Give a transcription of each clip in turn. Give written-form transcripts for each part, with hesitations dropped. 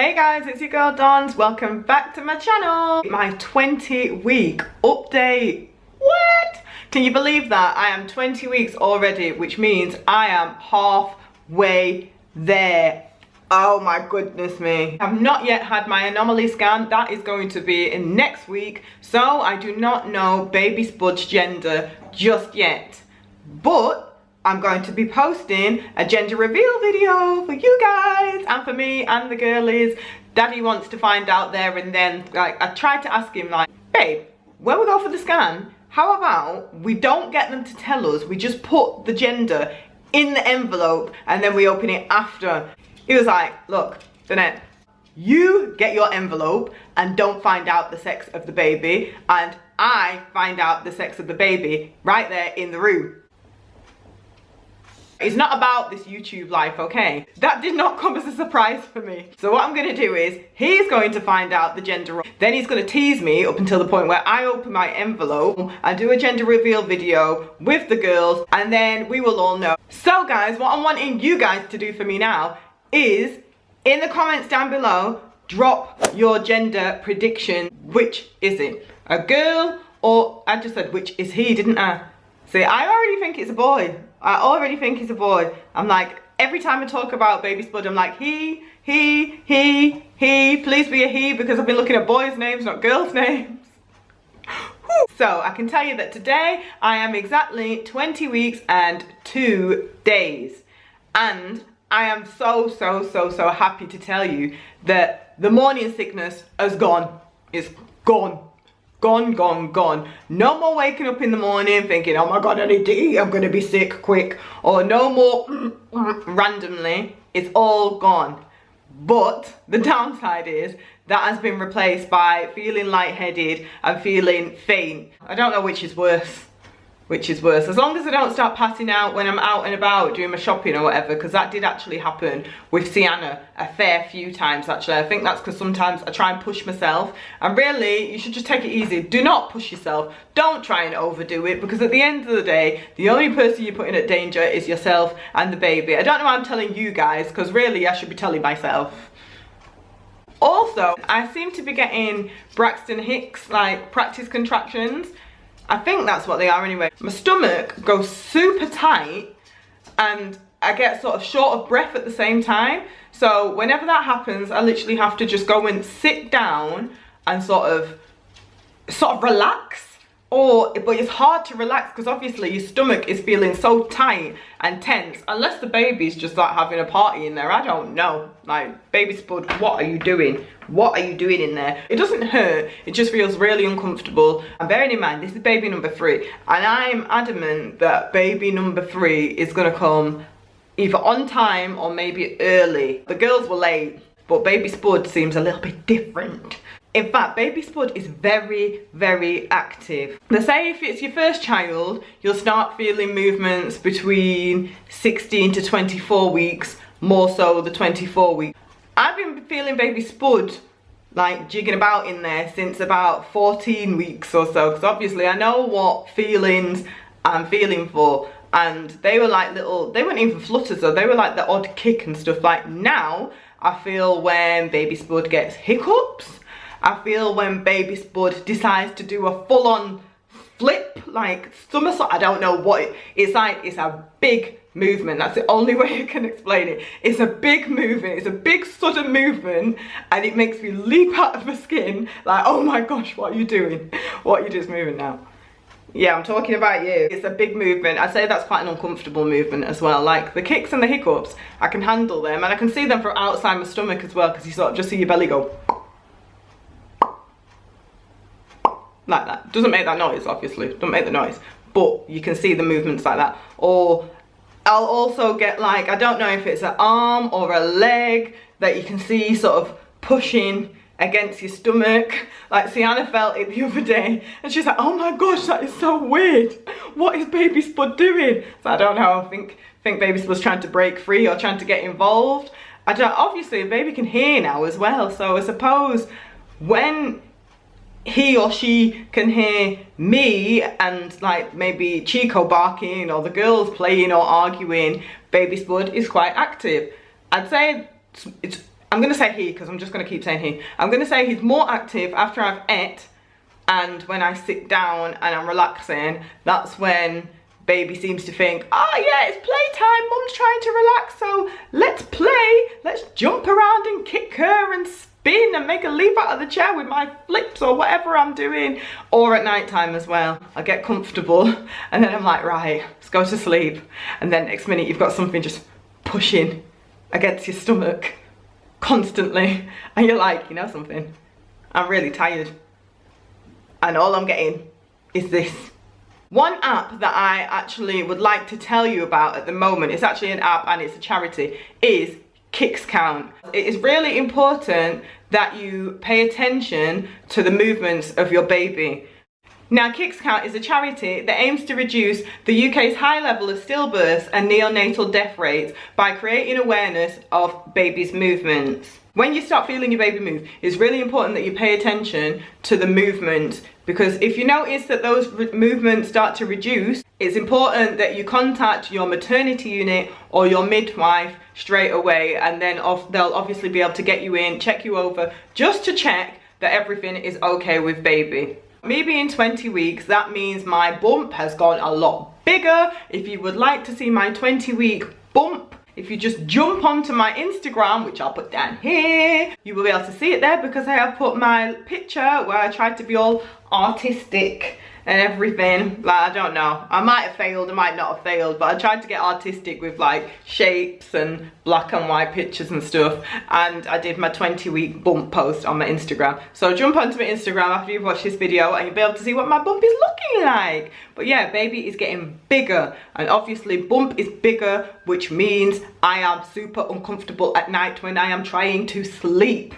Hey guys, it's your girl Dons. Welcome back to my channel. My 20-week update. What? Can you believe that? I am 20 weeks already, which means I am halfway there. Oh my goodness me. I've not yet had my anomaly scan. That is going to be in next week. So I do not know baby Spud's gender just yet. But I'm going to be posting a gender reveal video for you guys and for me and the girlies. Daddy wants to find out there and then. Like, I tried to ask him, like, babe, when we go for the scan, how about we don't get them to tell us, we just put the gender in the envelope and then we open it after. He was like, look, Danette, you get your envelope and don't find out the sex of the baby, and I find out the sex of the baby right there in the room. It's not about this YouTube life, okay? That did not come as a surprise for me. So what I'm gonna do is, he's going to find out the gender, then he's gonna tease me up until the point where I open my envelope and do a gender reveal video with the girls, and then we will all know. So guys, what I'm wanting you guys to do for me now is, in the comments down below, drop your gender prediction. Which is it? A girl, or I just said which is he, didn't I? See, I already think it's a boy. I already think he's a boy. I'm like, every time I talk about baby Spud, I'm like, he, please be a he, because I've been looking at boys' names, not girls' names. So I can tell you that today I am exactly 20 weeks and 2 days. And I am so happy to tell you that the morning sickness has gone. It's gone. Gone. No more waking up in the morning thinking, oh my god, I need to eat, I'm gonna be sick quick. Or no more randomly. It's all gone. But the downside is that has been replaced by feeling lightheaded and feeling faint. I don't know which is worse. As long as I don't start passing out when I'm out and about doing my shopping or whatever, because that did actually happen with Sienna a fair few times actually. I think that's because sometimes I try and push myself, and really you should just take it easy. Do not push yourself. Don't try and overdo it, because at the end of the day, the only person you're putting at danger is yourself and the baby. I don't know why I'm telling you guys, because really I should be telling myself. Also, I seem to be getting Braxton Hicks, like, practice contractions. I think that's what they are anyway. My stomach goes super tight and I get sort of short of breath at the same time. So whenever that happens, I literally have to just go and sit down and sort of relax. But it's hard to relax because obviously your stomach is feeling so tight and tense, unless the baby's just like having a party in there. I don't know. Like, baby Spud, what are you doing? What are you doing in there? It doesn't hurt, it just feels really uncomfortable. And bearing in mind, this is baby number 3, and I'm adamant that baby number 3 is gonna come either on time or maybe early. The girls were late, but baby Spud seems a little bit different. In fact, baby Spud is very active. They say if it's your first child, you'll start feeling movements between 16 to 24 weeks, more so the 24 weeks. I've been feeling baby Spud like jigging about in there since about 14 weeks or so, because obviously I know what feelings I'm feeling for, and they were like little, they weren't even flutters though, they were like the odd kick and stuff. Like now, I feel when baby Spud gets hiccups. I feel when baby Spud decides to do a full-on flip, like somersault. I don't know what it's like. It's a big movement. That's the only way I can explain it. It's a big movement. It's a big sudden movement, and it makes me leap out of my skin. Like, oh my gosh, what are you doing? What are you just moving now? Yeah, I'm talking about you. It's a big movement. I'd say that's quite an uncomfortable movement as well. Like the kicks and the hiccups, I can handle them, and I can see them from outside my stomach as well, because you sort of just see your belly go like that. Doesn't make that noise, obviously, don't make the noise, but you can see the movements like that. Or I'll also get, like, I don't know if it's an arm or a leg that you can see sort of pushing against your stomach. Like Sienna felt it the other day and she's like, oh my gosh, that is so weird. What is baby Spud doing? So I don't know, I think baby Spud's trying to break free or trying to get involved. I don't, obviously a baby can hear now as well, so I suppose when he or she can hear me and like maybe Chico barking or the girls playing or arguing, baby Spud is quite active. I'd say it's I'm gonna say he because I'm just gonna keep saying he. I'm gonna say he's more active after I've ate, and when I sit down and I'm relaxing, that's when baby seems to think, oh yeah, it's playtime, mum's trying to relax, so let's play, let's jump around and kick her and spin and make her leap out of the chair with my flips or whatever I'm doing. Or at night time as well, I get comfortable and then I'm like, right, let's go to sleep, and then next minute you've got something just pushing against your stomach constantly, and you're like, you know something, I'm really tired and all I'm getting is this. One app that I actually would like to tell you about at the moment, it's actually an app and it's a charity, is Kicks Count. It is really important that you pay attention to the movements of your baby. Now, Kicks Count is a charity that aims to reduce the UK's high level of stillbirths and neonatal death rates by creating awareness of babies' movements. When you start feeling your baby move, it's really important that you pay attention to the movements, because if you notice that those movements start to reduce, it's important that you contact your maternity unit or your midwife straight away, and then they'll obviously be able to get you in, check you over, just to check that everything is okay with baby. Me being 20 weeks, that means my bump has gone a lot bigger. If you would like to see my 20-week bump, if you just jump onto my Instagram, which I'll put down here, you will be able to see it there, because I have put my picture where I tried to be all artistic and everything. Like, I don't know, I might have failed, I might not have failed, but I tried to get artistic with like shapes and black and white pictures and stuff, and I did my 20-week bump post on my Instagram. So jump onto my Instagram after you've watched this video and you'll be able to see what my bump is looking like. But yeah, baby is getting bigger, and obviously bump is bigger, which means I am super uncomfortable at night when I am trying to sleep.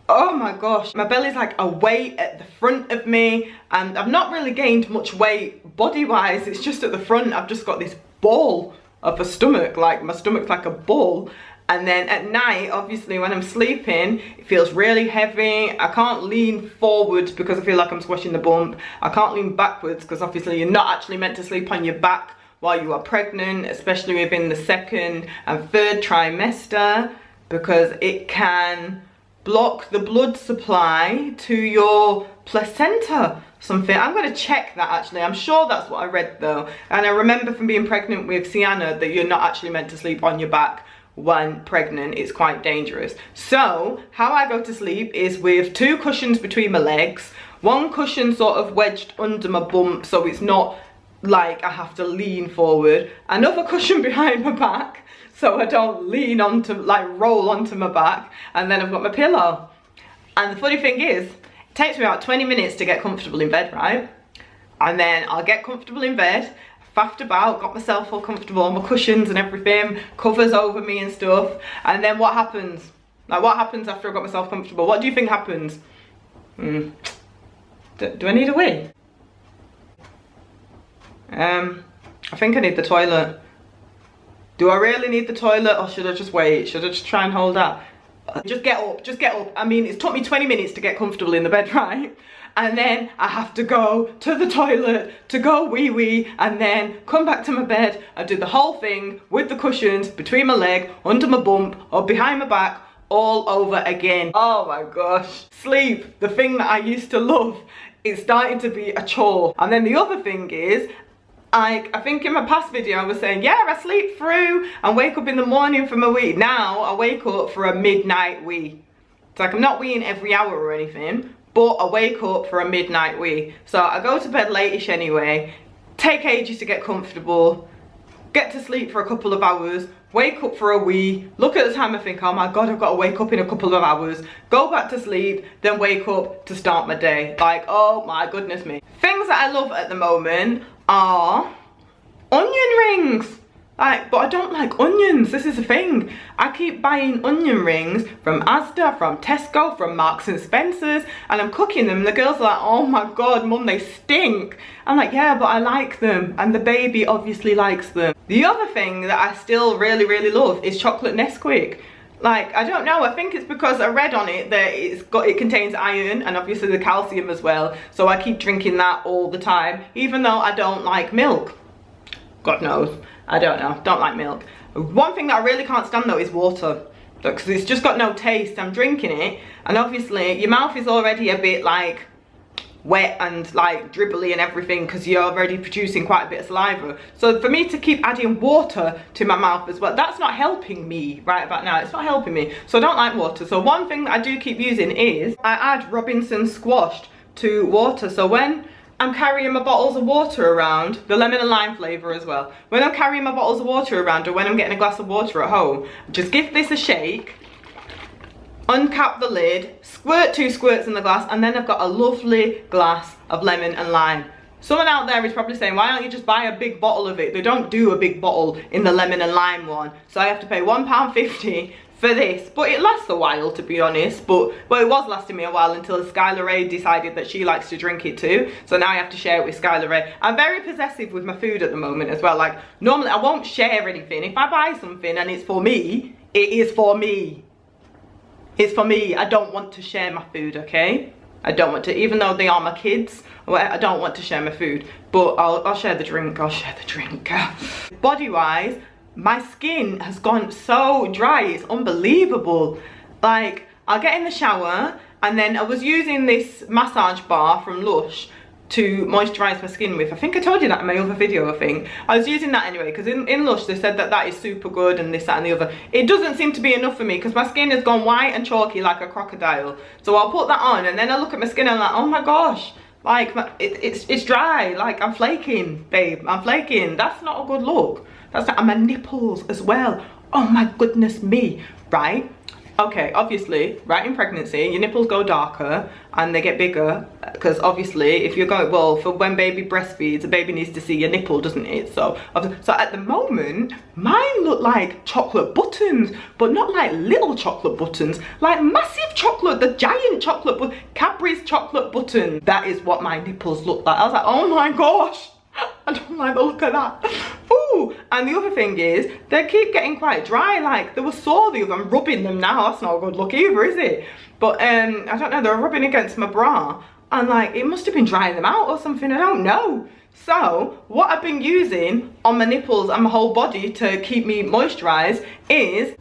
Oh my gosh, my belly's like a weight at the front of me, and I've not really gained much weight body wise, it's just at the front I've just got this ball of a stomach, like my stomach's like a ball. And then at night, obviously when I'm sleeping, it feels really heavy. I can't lean forward because I feel like I'm squashing the bump. I can't lean backwards because obviously you're not actually meant to sleep on your back while you are pregnant, especially within the 2nd and 3rd trimester, because it can block the blood supply to your placenta, something. I'm going to check that actually. I'm sure that's what I read though. And I remember from being pregnant with Sienna that you're not actually meant to sleep on your back when pregnant. It's quite dangerous. So how I go to sleep is with 2 cushions between my legs, 1 cushion sort of wedged under my bump so it's not like I have to lean forward, another cushion behind my back so I don't lean onto, like roll onto my back, and then I've got my pillow. And the funny thing is, it takes me about 20 minutes to get comfortable in bed, right? And then I'll get comfortable in bed, faffed about, got myself all comfortable, my cushions and everything, covers over me and stuff, and then what happens? Like, what happens after I got myself comfortable? What do you think happens? Do I need a wee? I think I need the toilet. Do I really need the toilet, or should I just wait? Should I just try and hold out? Just get up, just get up. I mean, it's took me 20 minutes to get comfortable in the bed, right? And then I have to go to the toilet to go wee-wee, and then come back to my bed and do the whole thing with the cushions between my leg, under my bump, or behind my back, all over again. Oh my gosh. Sleep, the thing that I used to love, is starting to be a chore. And then the other thing is, I think in my past video I was saying, yeah, I sleep through and wake up in the morning for my wee. Now I wake up for a midnight wee. It's like I'm not weeing every hour or anything, but I wake up for a midnight wee. So I go to bed late-ish anyway, take ages to get comfortable, get to sleep for a couple of hours, wake up for a wee, look at the time and think, oh my god, I've got to wake up in a couple of hours, go back to sleep, then wake up to start my day. Like, oh my goodness me. Things that I love at the moment are onion rings. Like, but I don't like onions, this is the thing. I keep buying onion rings from Asda, from Tesco, from Marks and Spencer's, and I'm cooking them and the girls are like, oh my god, mum, they stink. I'm like, yeah, but I like them, and the baby obviously likes them. The other thing that I still really love is chocolate Nesquik. Like, I don't know, I think it's because I read on it that it contains iron and obviously the calcium as well, so I keep drinking that all the time, even though I don't like milk. God knows, I don't know, don't like milk. One thing that I really can't stand though is water. because it's just got no taste. I'm drinking it, and obviously your mouth is already a bit like wet and like dribbly and everything because you're already producing quite a bit of saliva. So for me to keep adding water to my mouth as well, that's not helping me right about now. It's not helping me. So I don't like water. So one thing that I do keep using is I add Robinson squashed to water. So when I'm carrying my bottles of water around, the lemon and lime flavour as well, when I'm carrying my bottles of water around or when I'm getting a glass of water at home, just give this a shake, uncap the lid, squirt 2 squirts in the glass, and then I've got a lovely glass of lemon and lime. Someone out there is probably saying, why don't you just buy a big bottle of it? They don't do a big bottle in the lemon and lime one. So I have to pay £1.50 for this. But it lasts a while, to be honest. But, well, it was lasting me a while until Skylar Ray decided that she likes to drink it too. So now I have to share it with Skylar Ray. I'm very possessive with my food at the moment as well. Like, normally I won't share anything. If I buy something and it's for me, it is for me. It's for me. I don't want to share my food, okay? I don't want to, even though they are my kids, I don't want to share my food. But I'll share the drink, I'll share the drink. Body-wise, my skin has gone so dry, it's unbelievable. Like, I'll get in the shower, and then I was using this massage bar from Lush to moisturize my skin with. I think I told you that in my other video. I think I was using that anyway because in Lush they said that that is super good and this, that and the other. It doesn't seem to be enough for me because my skin has gone white and chalky like a crocodile. So I'll put that on and then I look at my skin and I'm like, oh my gosh, like it's dry, like I'm flaking, babe, I'm flaking. That's not a good look. That's not, and my nipples as well, oh my goodness me, right? Okay, obviously, right in pregnancy, your nipples go darker and they get bigger because obviously if you're going, well, for when baby breastfeeds, a baby needs to see your nipple, doesn't it? So at the moment, mine look like chocolate buttons, but not like little chocolate buttons, like massive chocolate, the giant chocolate, Cadbury's chocolate button. That is what my nipples look like. I was like, oh my gosh, I don't like the look of that. Ooh, and the other thing is, they keep getting quite dry, like they were sore the other, I'm rubbing them now, that's not a good look either, is it? But I don't know, they're rubbing against my bra, and like, it must have been drying them out or something, I don't know. So, what I've been using on my nipples and my whole body to keep me moisturised is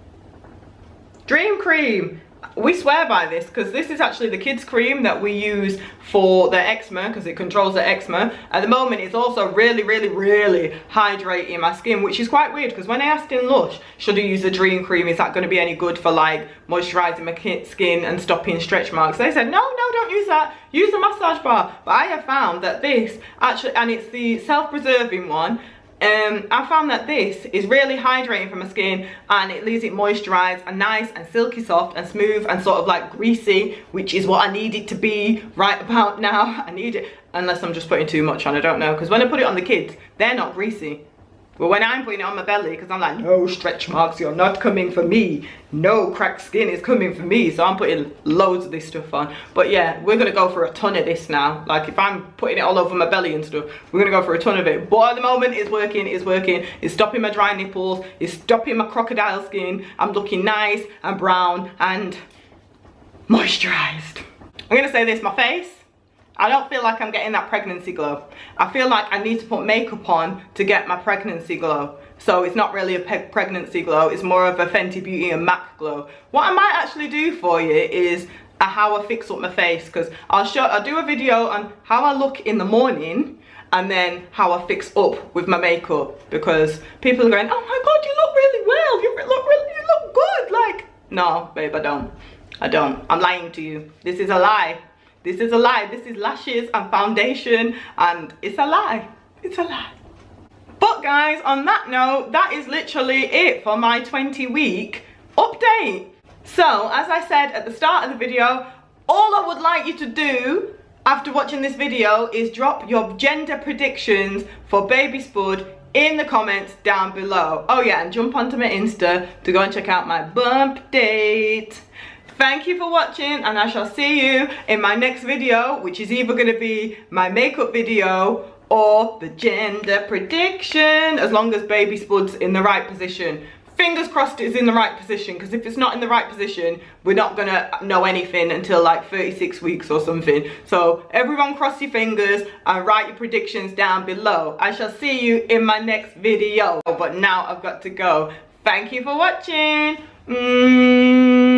Dream Cream. We swear by this because this is actually the kids cream that we use for the eczema because it controls the eczema. At the moment it's also really hydrating my skin, which is quite weird because when I asked in Lush should I use the Dream Cream, is that going to be any good for like moisturising my skin and stopping stretch marks, they said no, don't use that, use the massage bar. But I have found that this actually, and it's the self-preserving one, I found that this is really hydrating for my skin and it leaves it moisturised and nice and silky soft and smooth and sort of like greasy, which is what I need it to be right about now. I need it, unless I'm just putting too much on, I don't know, because when I put it on the kids, they're not greasy. But when I'm putting it on my belly, because I'm like, no stretch marks, you're not coming for me. No cracked skin is coming for me. So I'm putting loads of this stuff on. But yeah, we're going to go for a ton of this now. Like if I'm putting it all over my belly and stuff, we're going to go for a ton of it. But at the moment, it's working, it's working. It's stopping my dry nipples. It's stopping my crocodile skin. I'm looking nice and brown and moisturised. I'm going to say this, my face, I don't feel like I'm getting that pregnancy glow. I feel like I need to put makeup on to get my pregnancy glow. So it's not really a pregnancy glow, it's more of a Fenty Beauty and MAC glow. What I might actually do for you is how I fix up my face, because I'll do a video on how I look in the morning and then how I fix up with my makeup, because people are going, oh my god, you look really well, you look good. Like, no babe, I don't, I'm lying to you. This is a lie. This is a lie. This is lashes and foundation and it's a lie. It's a lie. But guys, on that note, that is literally it for my 20-week update. So, as I said at the start of the video, all I would like you to do after watching this video is drop your gender predictions for baby Spud in the comments down below. Oh yeah, and jump onto my Insta to go and check out my bump date. Thank you for watching, and I shall see you in my next video, which is either going to be my makeup video or the gender prediction, as long as baby Spud's in the right position. Fingers crossed it's in the right position, because if it's not in the right position, we're not going to know anything until like 36 weeks or something. So everyone cross your fingers and write your predictions down below. I shall see you in my next video, but now I've got to go. Thank you for watching. Mm.